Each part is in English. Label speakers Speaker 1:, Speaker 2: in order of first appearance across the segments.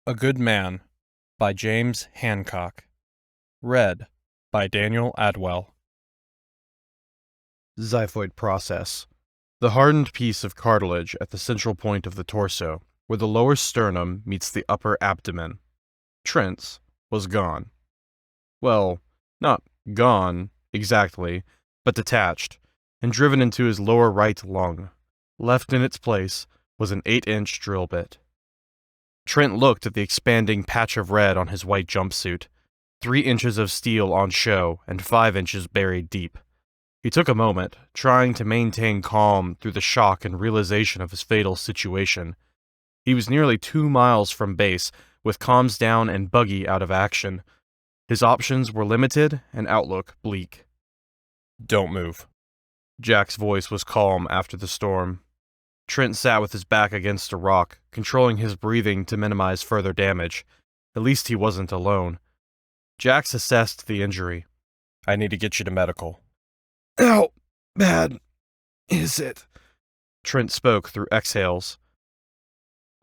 Speaker 1: A Good Man by James Hancock. Read by Daniel Adwell.
Speaker 2: Xiphoid process. The hardened piece of cartilage at the central point of the torso, where the lower sternum meets the upper abdomen. Trent's was gone. Well, not gone, exactly, but detached, and driven into his lower right lung. Left in its place was an 8-inch drill bit. Trent looked at the expanding patch of red on his white jumpsuit, 3 inches of steel on show and 5 inches buried deep. He took a moment, trying to maintain calm through the shock and realization of his fatal situation. He was nearly 2 miles from base, with comms down and buggy out of action. His options were limited and outlook bleak.
Speaker 1: Don't move.
Speaker 2: Jack's voice was calm after the storm. Trent sat with his back against a rock, controlling his breathing to minimize further damage. At least he wasn't alone. Jax assessed the injury.
Speaker 1: I need to get you to medical.
Speaker 2: How bad is it? Trent spoke through exhales.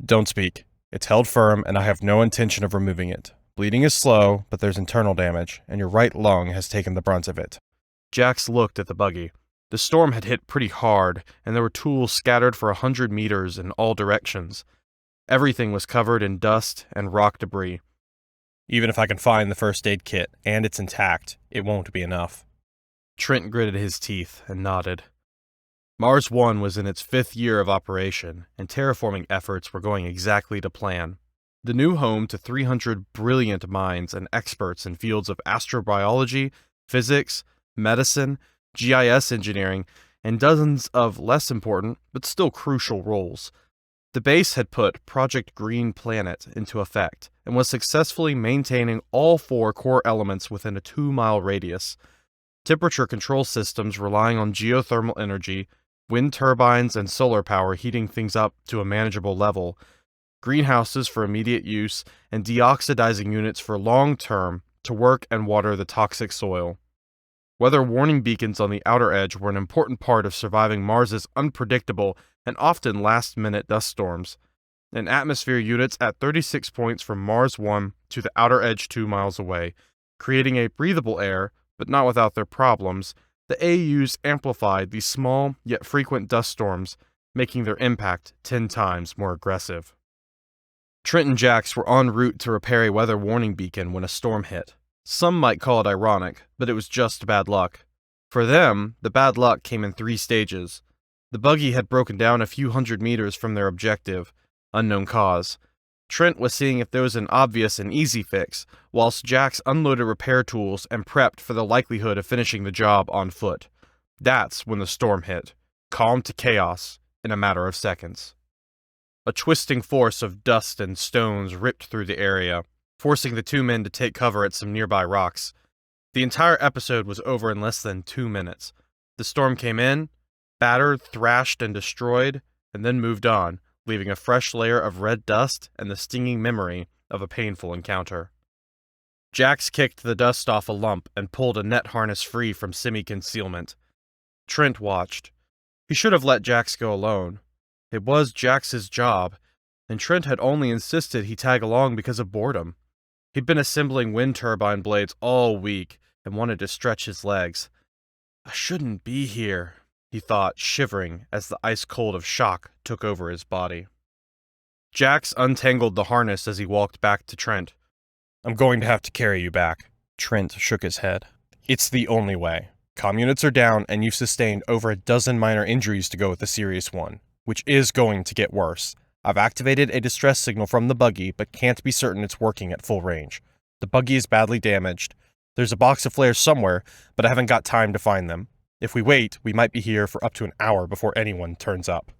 Speaker 1: Don't speak. It's held firm, and I have no intention of removing it. Bleeding is slow, but there's internal damage, and your right lung has taken the brunt of it.
Speaker 2: Jax looked at the buggy. The storm had hit pretty hard, and there were tools scattered for 100 meters in all directions. Everything was covered in dust and rock debris.
Speaker 1: Even if I can find the first aid kit, and it's intact, it won't be enough.
Speaker 2: Trent gritted his teeth and nodded. Mars 1 was in its 5th year of operation, and terraforming efforts were going exactly to plan. The new home to 300 brilliant minds and experts in fields of astrobiology, physics, medicine, GIS engineering, and dozens of less important but still crucial roles. The base had put Project Green Planet into effect and was successfully maintaining all 4 core elements within a 2-mile radius. Temperature control systems relying on geothermal energy, wind turbines and solar power heating things up to a manageable level, greenhouses for immediate use, and deoxidizing units for long-term to work and water the toxic soil. Weather warning beacons on the outer edge were an important part of surviving Mars's unpredictable and often last-minute dust storms, and atmosphere units at 36 points from Mars 1 to the outer edge 2 miles away, creating a breathable air, but not without their problems. The AUs amplified these small yet frequent dust storms, making their impact 10 times more aggressive. Trent and Jax were en route to repair a weather warning beacon when a storm hit. Some might call it ironic, but it was just bad luck. For them, the bad luck came in 3 stages. The buggy had broken down a few hundred meters from their objective, unknown cause. Trent was seeing if there was an obvious and easy fix, whilst Jax unloaded repair tools and prepped for the likelihood of finishing the job on foot. That's when the storm hit, calm to chaos in a matter of seconds. A twisting force of dust and stones ripped through the area, forcing the 2 men to take cover at some nearby rocks. The entire episode was over in less than 2 minutes. The storm came in, battered, thrashed, and destroyed, and then moved on, leaving a fresh layer of red dust and the stinging memory of a painful encounter. Jax kicked the dust off a lump and pulled a net harness free from semi-concealment. Trent watched. He should have let Jax go alone. It was Jax's job, and Trent had only insisted he tag along because of boredom. He'd been assembling wind turbine blades all week and wanted to stretch his legs. I shouldn't be here, he thought, shivering as the ice cold of shock took over his body. Jax untangled the harness as he walked back to Trent.
Speaker 1: I'm going to have to carry you back. Trent shook his head. It's the only way. Comm units are down, and you've sustained over a dozen minor injuries to go with the serious one, which is going to get worse. I've activated a distress signal from the buggy, but can't be certain it's working at full range. The buggy is badly damaged. There's a box of flares somewhere, but I haven't got time to find them. If we wait, we might be here for up to an hour before anyone turns up.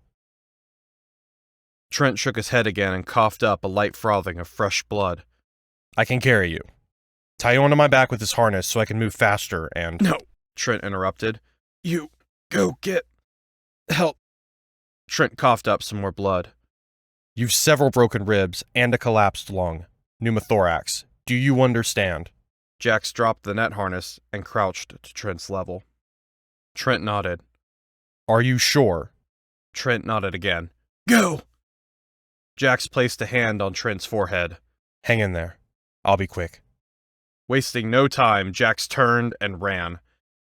Speaker 2: Trent shook his head again and coughed up a light frothing of fresh blood.
Speaker 1: I can carry you. Tie you onto my back with this harness so I can move faster and—
Speaker 2: No, Trent interrupted. You go get help. Trent coughed up some more blood.
Speaker 1: You've several broken ribs and a collapsed lung. Pneumothorax. Do you understand?
Speaker 2: Jax dropped the net harness and crouched to Trent's level. Trent nodded.
Speaker 1: Are you sure?
Speaker 2: Trent nodded again. Go! Jax placed a hand on Trent's forehead.
Speaker 1: Hang in there. I'll be quick.
Speaker 2: Wasting no time, Jax turned and ran.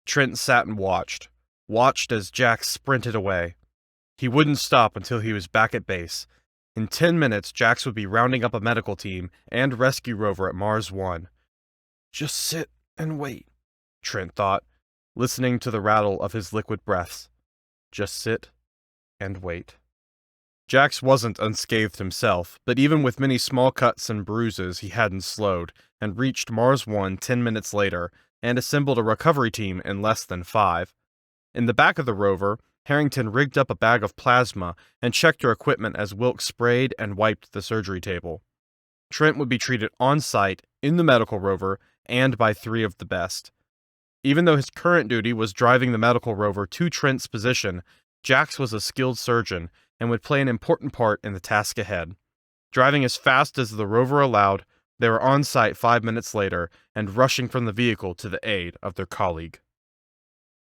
Speaker 2: Trent sat and watched as Jax sprinted away. He wouldn't stop until he was back at base. In 10 minutes, Jax would be rounding up a medical team and rescue rover at Mars 1. Just sit and wait, Trent thought, listening to the rattle of his liquid breaths. Just sit and wait. Jax wasn't unscathed himself, but even with many small cuts and bruises, he hadn't slowed, and reached Mars 1 10 minutes later, and assembled a recovery team in less than 5. In the back of the rover, Harrington rigged up a bag of plasma and checked her equipment as Wilkes sprayed and wiped the surgery table. Trent would be treated on-site, in the medical rover, and by 3 of the best. Even though his current duty was driving the medical rover to Trent's position, Jax was a skilled surgeon and would play an important part in the task ahead. Driving as fast as the rover allowed, they were on site 5 minutes later and rushing from the vehicle to the aid of their colleague.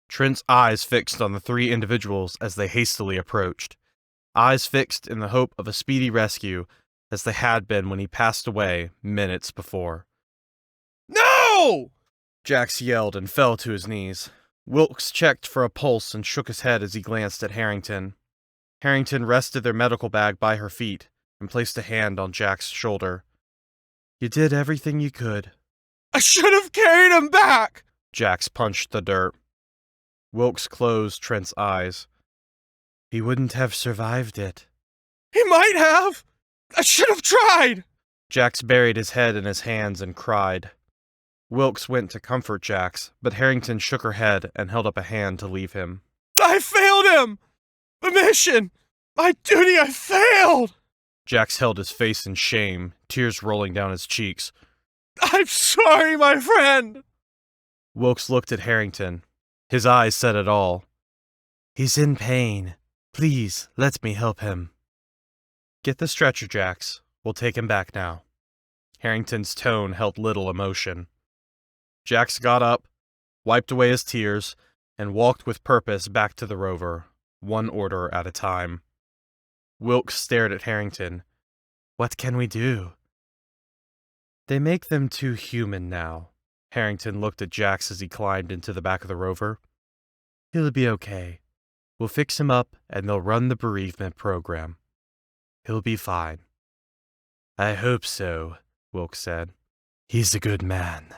Speaker 2: Trent's eyes fixed on the 3 individuals as they hastily approached. Eyes fixed in the hope of a speedy rescue, as they had been when he passed away minutes before. "No!" Jax yelled and fell to his knees. Wilkes checked for a pulse and shook his head as he glanced at Harrington. Harrington rested their medical bag by her feet and placed a hand on Jack's shoulder. "You did everything you could." "I should have carried him back!" Jax punched the dirt. Wilkes closed Trent's eyes. "He wouldn't have survived it." "He might have! I should have tried!" Jax buried his head in his hands and cried. Wilkes went to comfort Jax, but Harrington shook her head and held up a hand to leave him. "I failed him! The mission! My duty, I failed!" Jax held his face in shame, tears rolling down his cheeks. "I'm sorry, my friend!" Wilkes looked at Harrington. His eyes said it all. "He's in pain. Please, let me help him." "Get the stretcher, Jax. We'll take him back now." Harrington's tone held little emotion. Jax got up, wiped away his tears, and walked with purpose back to the rover, one order at a time. Wilkes stared at Harrington. "What can we do?" "They make them too human now." Harrington looked at Jax as he climbed into the back of the rover. "He'll be okay. We'll fix him up and they'll run the bereavement program. He'll be fine." "I hope so," Wilkes said. "He's a good man."